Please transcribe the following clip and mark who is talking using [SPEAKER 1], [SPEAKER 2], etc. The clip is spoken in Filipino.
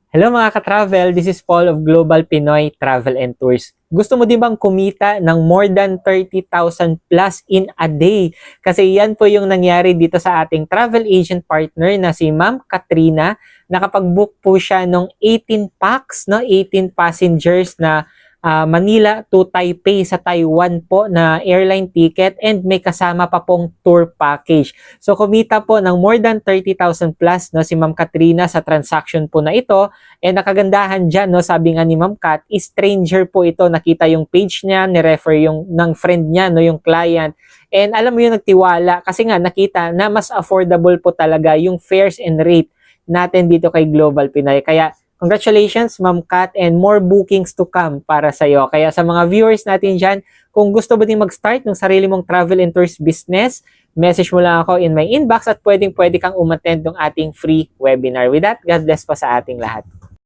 [SPEAKER 1] Hello mga ka-travel, this is Paul of Global Pinoy Travel and Tours. Gusto mo din bang kumita ng more than 30,000 plus in a day? Kasi yan po yung nangyari dito sa ating travel agent partner na si Ma'am Katrina. Nakapag-book po siya ng 18 packs, no? 18 passengers na Manila to Taipei sa Taiwan po na airline ticket and may kasama pa pong tour package. So kumita po ng more than 30,000 plus no si Ma'am Katrina sa transaction po na ito. And nakagandahan dyan, no, sabi nga ni Ma'am Kat, stranger po ito. Nakita yung page niya, ni-refer yung ng friend niya, no, yung client. And alam mo yung nagtiwala kasi nga nakita na mas affordable po talaga yung fares and rate natin dito kay Global Pinoy. Kaya congratulations, Ma'am Kat, and more bookings to come para sa iyo. Kaya sa mga viewers natin dyan, kung gusto mo din mag-start ng sarili mong travel and tours business, message mo lang ako in my inbox at pwedeng-pwede kang umattend ng ating free webinar. With that, God bless po sa ating lahat.